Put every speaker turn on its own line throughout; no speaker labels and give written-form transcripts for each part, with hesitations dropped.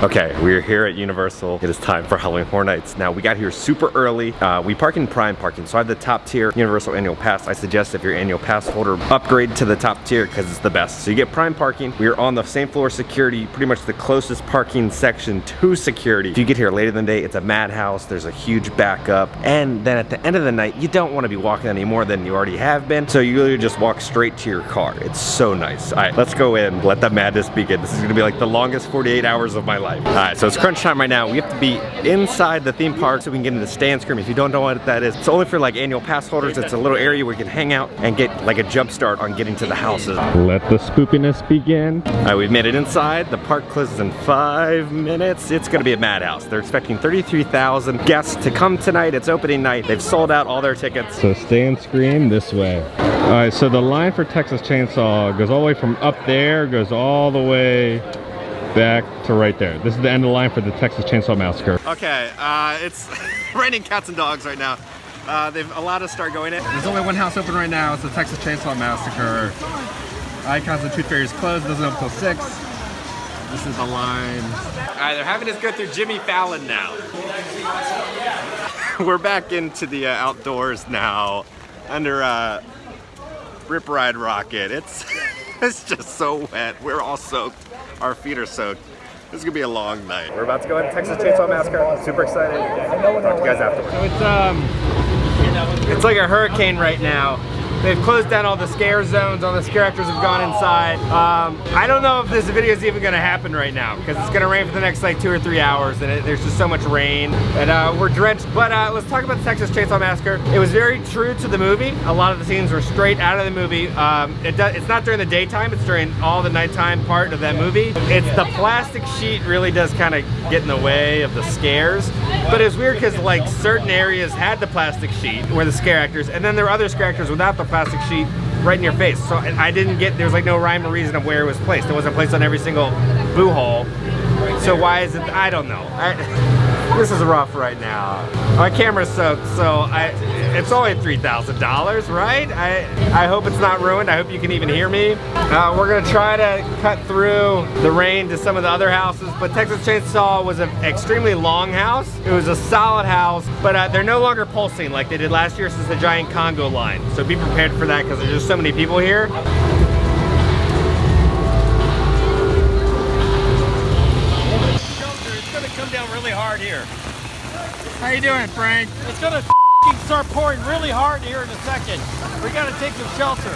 Okay, we're here at Universal. It is time for Halloween Horror Nights. Now, we got here super early. We park in Prime Parking, so I have the top tier Universal Annual Pass. I suggest if you're an annual pass holder, upgrade to the top tier because it's the best. So you get Prime Parking. We are on the same floor as security, pretty much the closest parking section to security. If you get here later than day, it's a madhouse. There's a huge backup. And then at the end of the night, you don't want to be walking any more than you already have been. So you literally just walk straight to your car. It's so nice. All right, let's go in. Let the madness begin. This is gonna be like the longest 48 hours of my life. All right, so it's crunch time right now. We have to be inside the theme park so we can get into Stay and Scream. If you don't know what that is, it's only for like annual pass holders. It's a little area where you can hang out and get like a jump start on getting to the houses. Let the spoopiness begin. All right, we've made it inside. The park closes in 5 minutes. It's gonna be a madhouse. They're expecting 33,000 guests to come tonight. It's opening night. They've sold out all their tickets. So Stay and Scream this way. All right, so the line for Texas Chainsaw goes all the way from up there, goes all the way back to right there. This is the end of the line for the Texas Chainsaw Massacre. Okay, it's raining cats and dogs right now. They've allowed us to start going in.
There's only one house open right now. It's the Texas Chainsaw Massacre. Icons of Tooth Fairy is closed. It doesn't open until 6. This is the line.
All right, they're having us go through Jimmy Fallon now. We're back into the outdoors now under Rip Ride Rocket. It's just so wet. We're all soaked. Our feet are soaked. This is gonna be a long night. We're about to go into Texas Chainsaw Massacre. I'm super excited. I'll talk to you guys afterwards.
So it's like a hurricane right now. They've closed down all the scare zones. All the scare actors have gone inside. I don't know if this video is even going to happen right now because it's going to rain for the next like 2 or 3 hours, and there's just so much rain, and we're drenched. But let's talk about the Texas Chainsaw Massacre. It was very true to the movie. A lot of the scenes were straight out of the movie. It's not during the daytime. It's during all the nighttime part of that movie. It's the plastic sheet really does kind of get in the way of the scares. But it's weird because like certain areas had the plastic sheet where the scare actors, and then there were other scare actors without the plastic sheet right in your face. So I didn't get, there's like no rhyme or reason of where it was placed. It wasn't placed on every single boo hole. So why is it, I don't know. This is rough right now. My camera's soaked, so it's only $3,000, right? I hope it's not ruined. I hope you can even hear me. We're gonna try to cut through the rain to some of the other houses, but Texas Chainsaw was an extremely long house. It was a solid house, but they're no longer pulsing like they did last year since the giant Congo line. So be prepared for that because there's just so many people here. Really hard here.
How you doing, Frank?
It's gonna start pouring really hard here in a second. We gotta take some shelter.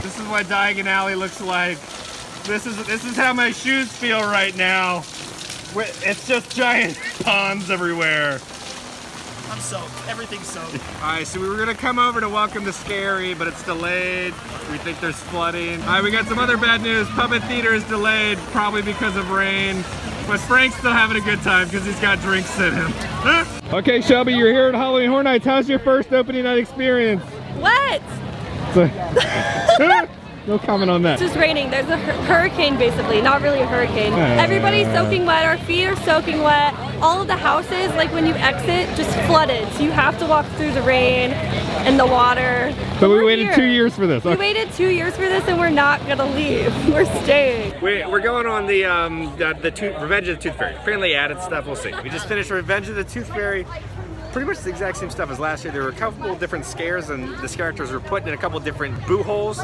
This is what Diagon Alley looks like. This is how my shoes feel right now. It's just giant ponds everywhere.
I'm soaked. Everything's soaked.
Alright, so we were gonna come over to welcome the Scary, but it's delayed. We think there's flooding. Alright, we got some other bad news. Puppet Theater is delayed, probably because of rain. But Frank's still having a good time because he's got drinks in him. Okay, Shelby, you're here at Halloween Horror Nights. How's your first opening night experience?
What?
No comment on that.
It's just raining. There's a hurricane basically, not really a hurricane. Everybody's soaking wet, our feet are soaking wet. All of the houses, like when you exit, just flooded. So you have to walk through the rain and the water.
But we waited 2 years for this.
We waited 2 years for this and we're not gonna leave. We're staying.
We're going on the Revenge of the Tooth Fairy. Apparently added stuff, we'll see. We just finished Revenge of the Tooth Fairy. Pretty much the exact same stuff as last year. There were a couple different scares and the characters were put in a couple different boo holes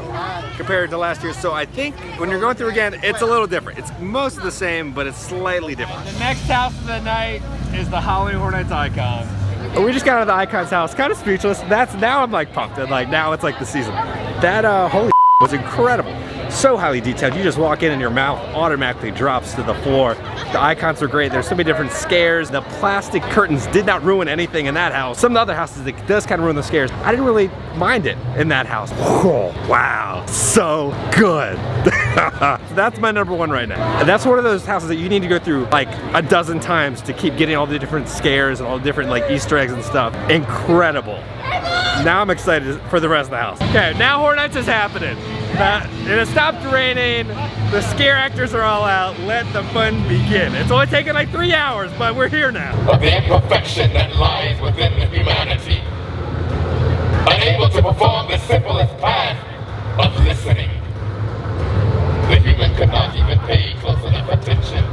compared to last year. So I think when you're going through again, it's a little different. It's most of the same, but it's slightly different.
The next house of the night is the Halloween Horror Nights Icon.
We just got out of the Icon's house, kind of speechless. Now I'm like pumped, and like now it's like the season. That holy was incredible. So highly detailed. You just walk in and your mouth automatically drops to the floor. The icons are great. There's so many different scares. The plastic curtains did not ruin anything in that house. Some of the other houses, it does kind of ruin the scares. I didn't really mind it in that house. Oh, wow, so good. That's my #1 right now. And that's one of those houses that you need to go through like a dozen times to keep getting all the different scares and all the different like Easter eggs and stuff. Incredible. Now I'm excited for the rest of the house. Okay, now Horror Nights is happening. It has stopped raining. The scare actors are all out. Let the fun begin. It's only taken like 3 hours, but we're here now.
Of the imperfection that lies within humanity. An unable to perform the simplest task of listening. The human could not even pay close enough attention.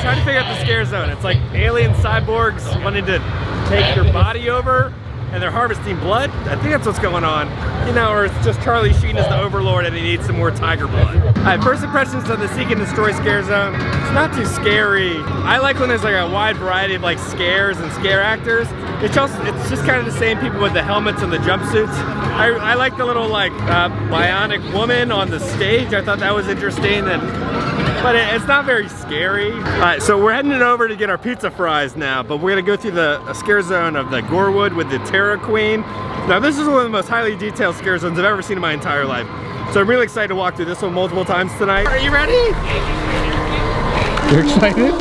Trying to figure out the scare zone. It's like alien cyborgs wanting to take your body over and they're harvesting blood. I think that's what's going on. You know, or it's just Charlie Sheen is the overlord and he needs some more tiger blood. Alright, first impressions of the Seek and Destroy scare zone. It's not too scary. I like when there's like a wide variety of like scares and scare actors. It's just kind of the same people with the helmets and the jumpsuits. I like the little like bionic woman on the stage. I thought that was interesting, but it's not very scary. Alright, so we're heading over to get our pizza fries now, but we're gonna go through the scare zone of the Gorewood with the Terror Queen. Now this is one of the most highly detailed scare zones I've ever seen in my entire life. So I'm really excited to walk through this one multiple times tonight. Are you ready? You're excited?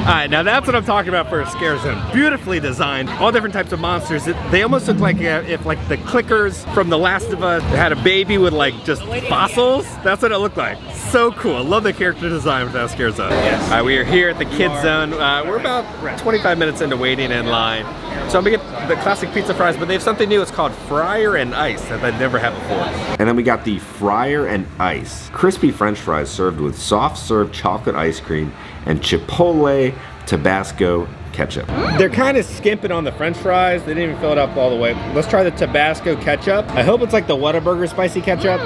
Alright, now that's what I'm talking about for a scare zone. Beautifully designed, all different types of monsters. They almost look like if like the clickers from The Last of Us had a baby with like just fossils. That's what it looked like. So cool. I love the character design for that scare zone. Yes. Alright, we are here at the kids zone. We're about 25 minutes into waiting in line. So I'm gonna get the classic pizza fries, but they have something new. It's called Fryer and Ice that I've never had before.
And then we got the Fryer and Ice. Crispy French fries served with soft serve chocolate ice cream and Chipotle Tabasco ketchup.
They're kind of skimping on the French fries. They didn't even fill it up all the way. Let's try the Tabasco ketchup. I hope it's like the Whataburger spicy ketchup.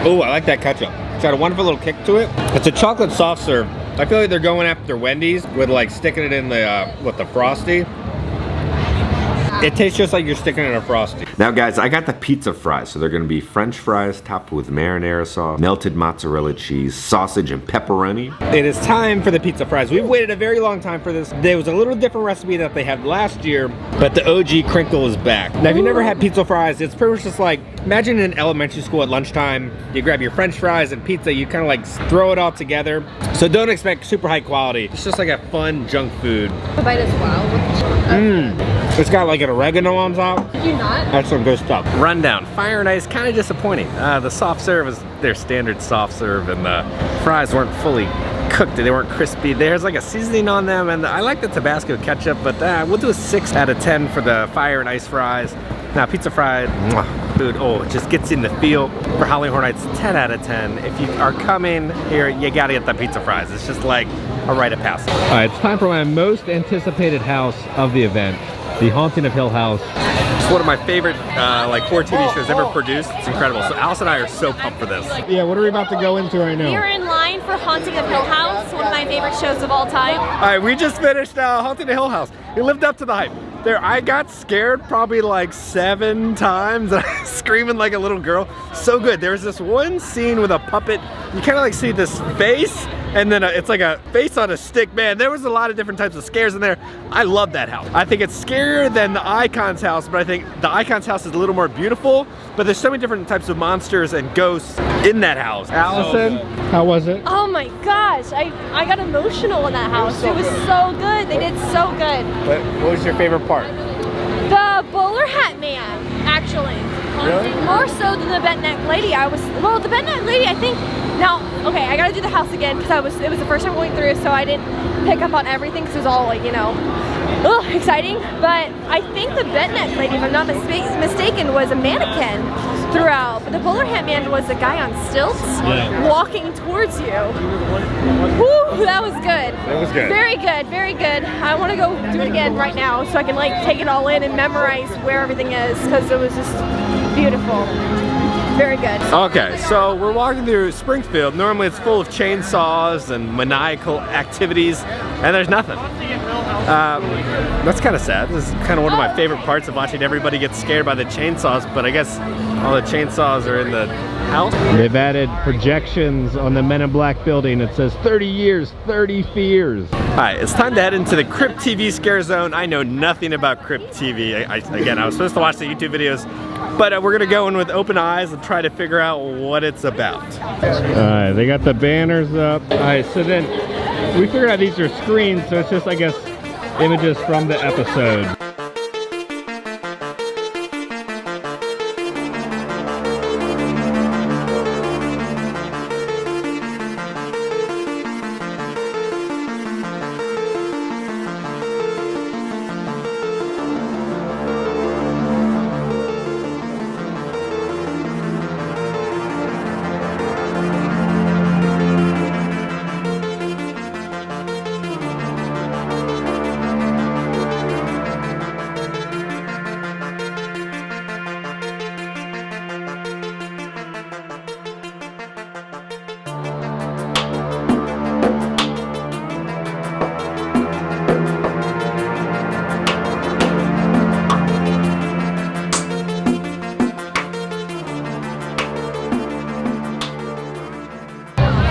Oh, I like that ketchup. It's got a wonderful little kick to it. It's a chocolate soft serve. I feel like they're going after Wendy's with like sticking it in the with the Frosty. It tastes just like you're sticking it in a Frosty.
Now guys, I got the pizza fries. So they're gonna be French fries topped with marinara sauce, melted mozzarella cheese, sausage, and pepperoni.
It is time for the pizza fries. We've waited a very long time for this. There was a little different recipe that they had last year, but the OG crinkle is back. Now, if you've never had pizza fries, it's pretty much just like, imagine in elementary school at lunchtime, you grab your French fries and pizza, you kind of like throw it all together. So don't expect super high quality. It's just like a fun junk food.
The bite as well.
It's got like an oregano on top.
Did you not?
That's some good stuff.
Rundown, Fire and Ice, kind of disappointing. The soft serve was their standard soft serve and the fries weren't fully cooked. They weren't crispy. There's like a seasoning on them, and I like the Tabasco ketchup, but we'll do a 6 out of 10 for the Fire and Ice fries. Now pizza fried, food, oh, it just gets in the feel. For Halloween Horror Nights, 10 out of 10. If you are coming here, you gotta get the pizza fries. It's just like a rite of passage.
All right, it's time for my most anticipated house of the event, The Haunting of Hill House.
It's one of my favorite like horror TV shows ever produced. It's incredible. So Alice and I are so pumped for this.
Yeah, what are we about to go into right now?
You're in line for Haunting of Hill House, one of my favorite shows of all time.
All right, we just finished Haunting of Hill House. It lived up to the hype. There, I got scared probably like 7 times. Screaming like a little girl. So good. There's this one scene with a puppet. You kind of like see this face, and then it's like a face on a stick. Man, there was a lot of different types of scares in there. I love that house. I think it's scarier than the Icon's house, but I think the Icon's house is a little more beautiful. But there's so many different types of monsters and ghosts in that house.
Allison, how was it?
Oh my gosh, I got emotional in that house. It was so good. They did so good.
What was your favorite part?
The bowler hat man, actually.
Really?
More so than the bent neck lady. Well, the bent neck lady, I think. Now, okay, I gotta do the house again because it was the first time going through, so I didn't pick up on everything because it was all like, you know, exciting. But I think the bent neck lady, if I'm not mistaken, was a mannequin throughout. But the bowler hat man was a guy on stilts walking towards you. Woo, that was good.
That was good.
Very good, very good. I want to go do it again right now so I can like take it all in and memorize where everything is because it was just beautiful. Very good.
Okay, so we're walking through Springfield. Normally it's full of chainsaws and maniacal activities, and there's nothing. That's kind of sad. This is kind of one of my favorite parts of watching everybody get scared by the chainsaws, but I guess all the chainsaws are in the house.
They've added projections on the Men in Black building. It says 30 years, 30 fears.
Alright, it's time to head into the Crypt TV scare zone. I know nothing about Crypt TV. Again, I was supposed to watch the YouTube videos, but we're gonna go in with open eyes and try to figure out what it's about.
Alright, they got the banners up. Alright, so then we figured out these are screens, so it's just, I guess, images from the episode.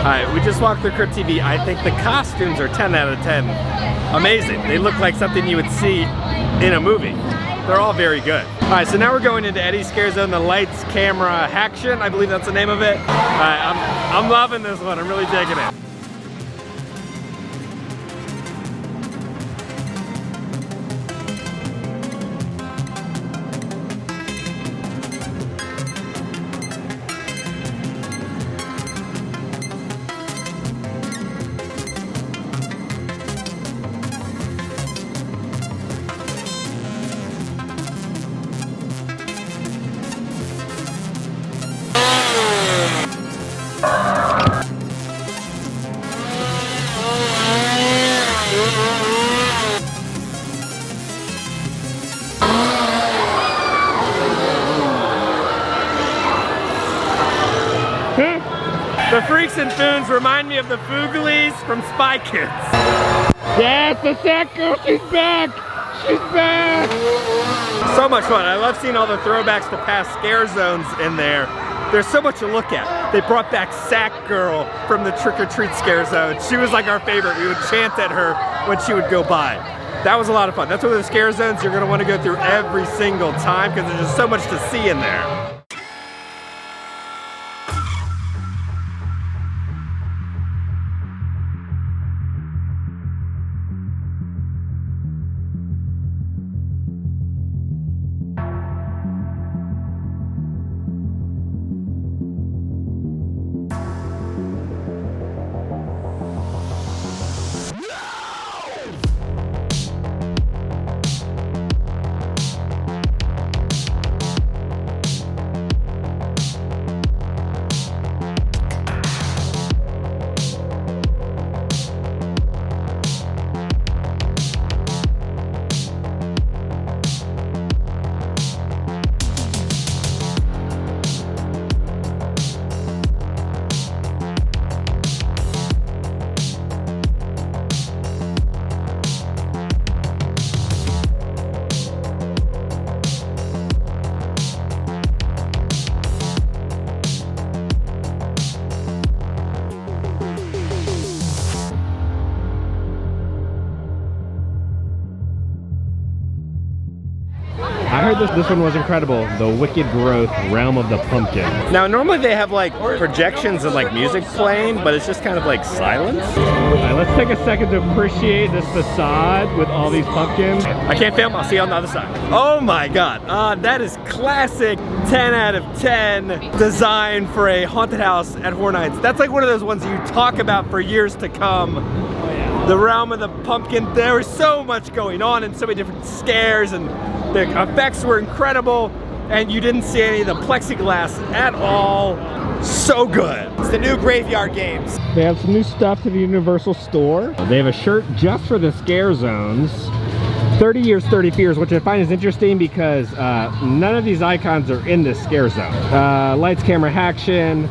Alright, we just walked through Crypt TV. I think the costumes are 10 out of 10. Amazing. They look like something you would see in a movie. They're all very good. Alright, so now we're going into Eddie's Scare Zone, the Lights, Camera, Haction. I believe that's the name of it. Alright, I'm loving this one. I'm really digging it. The freaks and foons remind me of the Fooglies from Spy Kids.
Yes, the sack girl, she's back! She's back!
So much fun. I love seeing all the throwbacks to past scare zones in there. There's so much to look at. They brought back Sack Girl from the Trick or Treat scare zone. She was like our favorite. We would chant at her when she would go by. That was a lot of fun. That's one of the scare zones you're gonna want to go through every single time because there's just so much to see in there.
I heard this one was incredible. The Wicked Growth, Realm of the Pumpkin.
Now normally they have like projections and like music playing, but it's just kind of like silence.
Alright, let's take a second to appreciate this facade with all these pumpkins.
I can't film, I'll see you on the other side. Oh my god, that is classic 10 out of 10 design for a haunted house at Horror Nights. That's like one of those ones you talk about for years to come. The Realm of the Pumpkin, there was so much going on and so many different scares, and the effects were incredible, and you didn't see any of the plexiglass at all. So good. It's the new Graveyard Games.
They have some new stuff to the Universal store. They have a shirt just for the scare zones.
30 Years, 30 Fears, which I find is interesting because none of these icons are in this scare zone. Lights, Camera, Action,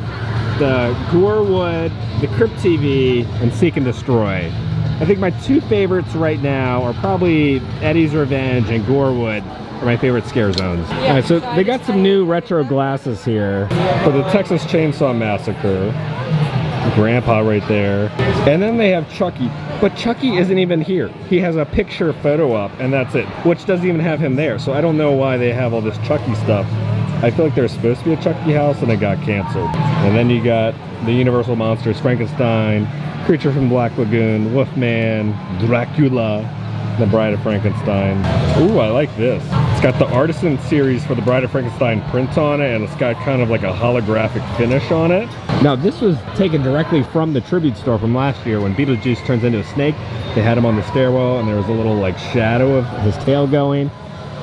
the Gorewood, the Crypt TV, and Seek and Destroy. I think my two favorites right now are probably Eddie's Revenge and Gorewood are my favorite scare zones.
Yeah,
All right, so they got some new retro glasses here for the Texas Chainsaw Massacre. Grandpa right there. And then they have Chucky. But Chucky isn't even here. He has a picture photo up and that's it, which doesn't even have him there. So I don't know why they have all this Chucky stuff. I feel like there's supposed to be a Chucky house and it got canceled. And then you got the Universal Monsters, Frankenstein, Creature from Black Lagoon, Wolfman, Dracula, The Bride of Frankenstein. Ooh, I like this. It's got the Artisan series for The Bride of Frankenstein print on it, and it's got kind of like a holographic finish on it. Now, this was taken directly from the tribute store from last year when Beetlejuice turns into a snake. They had him on the stairwell, and there was a little like shadow of his tail going.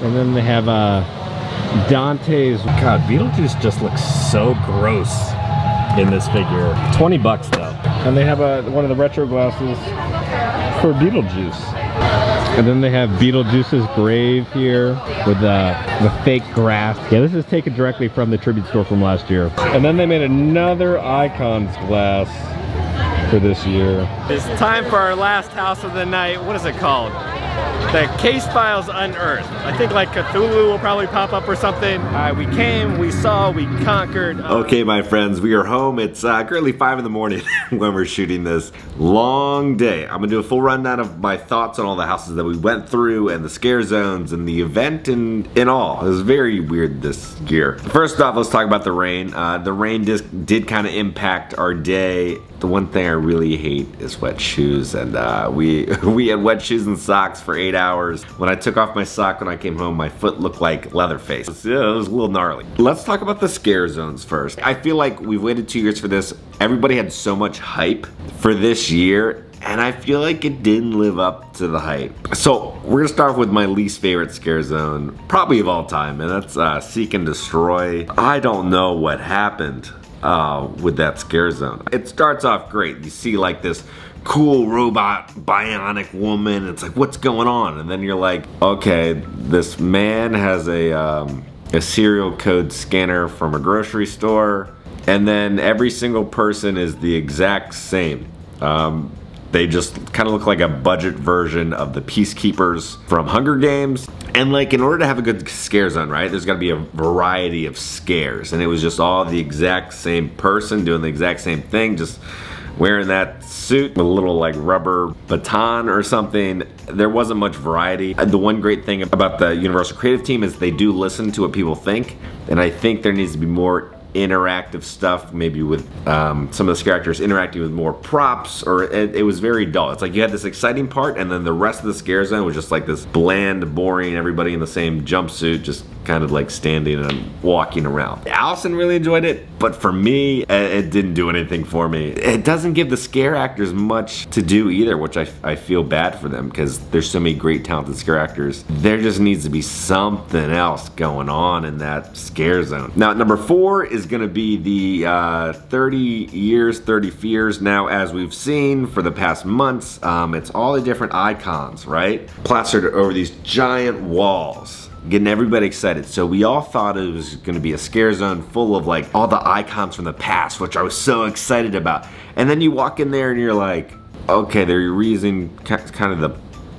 And then they have Dante's. God, Beetlejuice just looks so gross in this figure. 20 bucks though. And they have one of the retro glasses for Beetlejuice. And then they have Beetlejuice's grave here with the fake grass. Yeah, this is taken directly from the tribute store from last year. And then they made another Icons glass for this year. It's time for our last house of the night. What is it called? The Case Files Unearthed. I think like Cthulhu will probably pop up or something. We came, we saw, we conquered.
Okay, my friends, we are home. It's currently 5 in the morning when we're shooting this. Long day. I'm gonna do a full rundown of my thoughts on all the houses that we went through and the scare zones and the event and all. It was very weird this year. First off, let's talk about the rain. The rain did kind of impact our day. The one thing I really hate is wet shoes, and we had wet shoes and socks for 8 hours. When I took off my sock when I came home, my foot looked like Leatherface. It was a little gnarly. Let's talk about the scare zones first. I feel like we've waited 2 years for this. Everybody had so much hype for this year, and I feel like it didn't live up to the hype. So we're gonna start off with my least favorite scare zone, probably of all time, and that's Seek and Destroy. I don't know what happened with that scare zone. It starts off great. You see like this cool robot bionic woman. It's like, what's going on? And then you're like, okay, this man has a serial code scanner from a grocery store, and then every single person is the exact same. They just kind of look like a budget version of the Peacekeepers from Hunger Games. And like, in order to have a good scare zone, right, there's gotta be a variety of scares. And it was just all the exact same person doing the exact same thing, just wearing that suit with a little like rubber baton or something. There wasn't much variety. The one great thing about the Universal creative team is they do listen to what people think. And I think there needs to be more interactive stuff, maybe with some of the scare actors interacting with more props, or it was very dull. It's like you had this exciting part and then the rest of the scare zone was just like this bland, boring, everybody in the same jumpsuit just kind of like standing and walking around. Allison really enjoyed it, but for me, it didn't do anything for me. It doesn't give the scare actors much to do either, which I feel bad for them because there's so many great talented scare actors. There just needs to be something else going on in that scare zone. Now, number 4 is gonna be the 30 Years, 30 Fears. Now, as we've seen for the past months, it's all the different icons, right? Plastered over these giant walls, getting everybody excited. So we all thought it was gonna be a scare zone full of like all the icons from the past, which I was so excited about. And then you walk in there and you're like, okay, they're using kind of the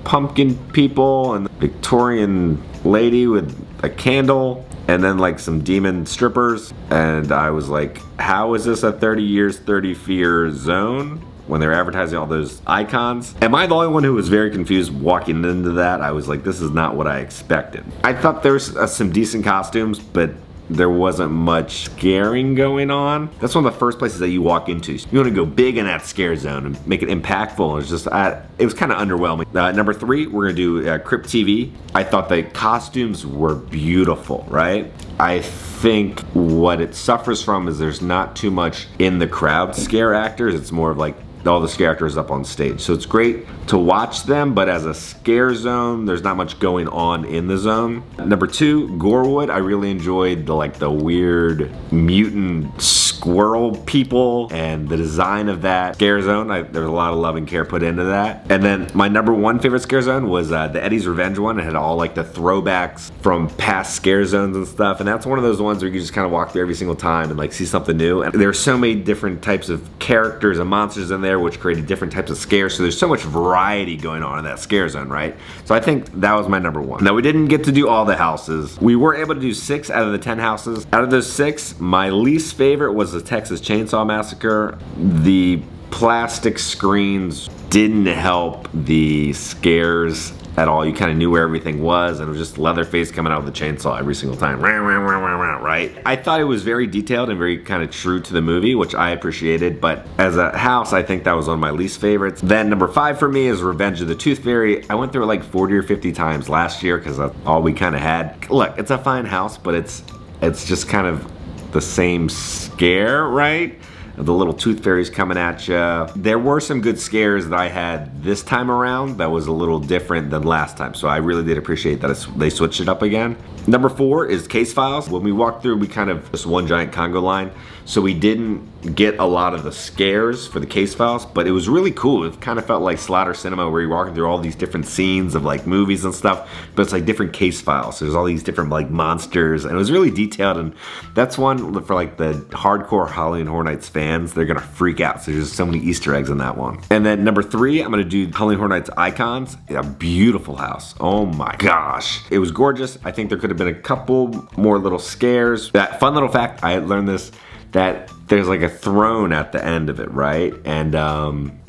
pumpkin people and the Victorian lady with a candle, and then like some demon strippers. And I was like, how is this a 30 Years, 30 Fears zone when they're advertising all those icons? Am I the only one who was very confused walking into that? I was like, this is not what I expected. I thought there was some decent costumes, but there wasn't much scaring going on. That's one of the first places that you walk into. You want to go big in that scare zone and make it impactful. It's just, it was kind of underwhelming. Number 3, we're gonna do Crypt TV. I thought the costumes were beautiful, right? I think what it suffers from is there's not too much in the crowd scare actors. It's more of like all the scare actors up on stage. So it's great to watch them, but as a scare zone, there's not much going on in the zone. Number 2, Gorewood. I really enjoyed the weird mutant squirrel people and the design of that scare zone. There was a lot of love and care put into that. And then my number 1 favorite scare zone was the Eddie's Revenge one. It had all like the throwbacks from past scare zones and stuff. And that's one of those ones where you just kind of walk through every single time and like see something new. And there's so many different types of characters and monsters in there, which created different types of scares. So there's so much variety going on in that scare zone, right? So I think that was my number 1. Now we didn't get to do all the houses. We were able to do 6 out of the 10 houses. Out of those 6, my least favorite was the Texas Chainsaw Massacre. The plastic screens didn't help the scares at all. You kind of knew where everything was, and it was just Leatherface coming out with the chainsaw every single time, right? I thought it was very detailed and very kind of true to the movie, which I appreciated, but as a house, I think that was one of my least favorites. Then number 5 for me is Revenge of the Tooth Fairy. I went through it like 40 or 50 times last year because that's all we kind of had. Look, it's a fine house, but it's just kind of the same scare, right? The little tooth fairies coming at you. There were some good scares that I had this time around that was a little different than last time, so I really did appreciate that they switched it up again. Number 4 is Case Files. When we walked through, we kind of just one giant Congo line, so we didn't get a lot of the scares for the Case Files, but it was really cool. It kind of felt like Slaughter Cinema, where you're walking through all these different scenes of like movies and stuff, but it's like different case files. So there's all these different like monsters, and it was really detailed, and that's one for like the hardcore Halloween Horror Nights fans. They're gonna freak out. So there's so many Easter eggs in that one. And then number 3, I'm gonna do Halloween Horror Nights Icons. A beautiful house. Oh my gosh. It was gorgeous. I think there could have been a couple more little scares. That fun little fact, I had learned this, that there's like a throne at the end of it, right? And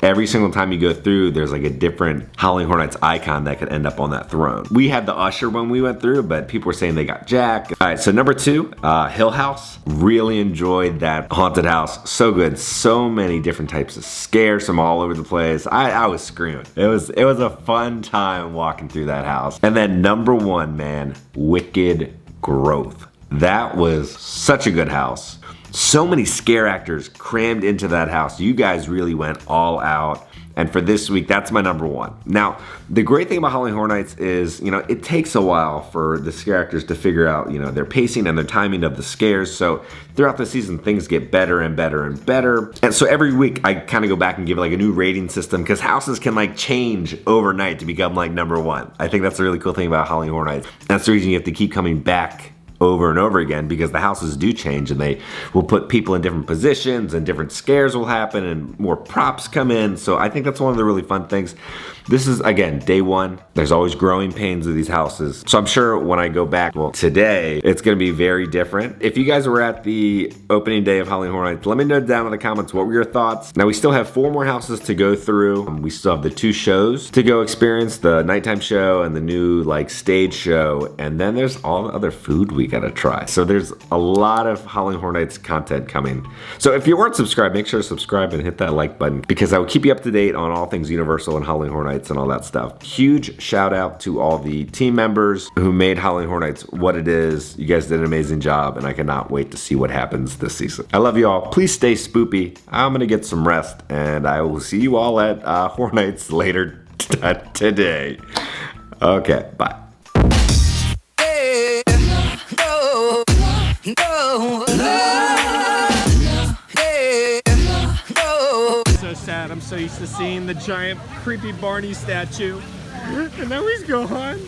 every single time you go through, there's like a different Halloween Horror Nights icon that could end up on that throne. We had the usher when we went through, but people were saying they got Jack. All right, so number 2, Hill House. Really enjoyed that haunted house. So good. So many different types of scares from all over the place. I was screaming. It was a fun time walking through that house. And then number 1, man, Wicked Growth. That was such a good house. So many scare actors crammed into that house. You guys really went all out. And for this week, that's my number 1. Now, the great thing about Halloween Horror Nights is, it takes a while for the scare actors to figure out, their pacing and their timing of the scares. So throughout the season, things get better and better and better. And so every week, I kind of go back and give like a new rating system, because houses can like change overnight to become like number 1. I think that's a really cool thing about Halloween Horror Nights. That's the reason you have to keep coming back over and over again, because the houses do change, and they will put people in different positions, and different scares will happen, and more props come in. So I think that's one of the really fun things. This is, again, day 1. There's always growing pains of these houses. So I'm sure when I go back, well, today, it's gonna be very different. If you guys were at the opening day of Halloween Horror Nights, let me know down in the comments what were your thoughts. Now we still have 4 more houses to go through. We still have the 2 shows to go experience, the nighttime show and the new like stage show. And then there's all the other food we gotta try. So there's a lot of Halloween Horror Nights content coming. So if you weren't subscribed, make sure to subscribe and hit that like button, because I will keep you up to date on all things Universal and Halloween Horror Nights and all that stuff. Huge shout out to all the team members who made Halloween Horror Nights what it is. You guys did an amazing job, and I cannot wait to see what happens this season. I love you all. Please stay spoopy. I'm gonna get some rest, and I will see you all at Horror Nights later today. Okay, bye.
So sad. I'm so used to seeing the giant creepy Barney statue, and now he's gone.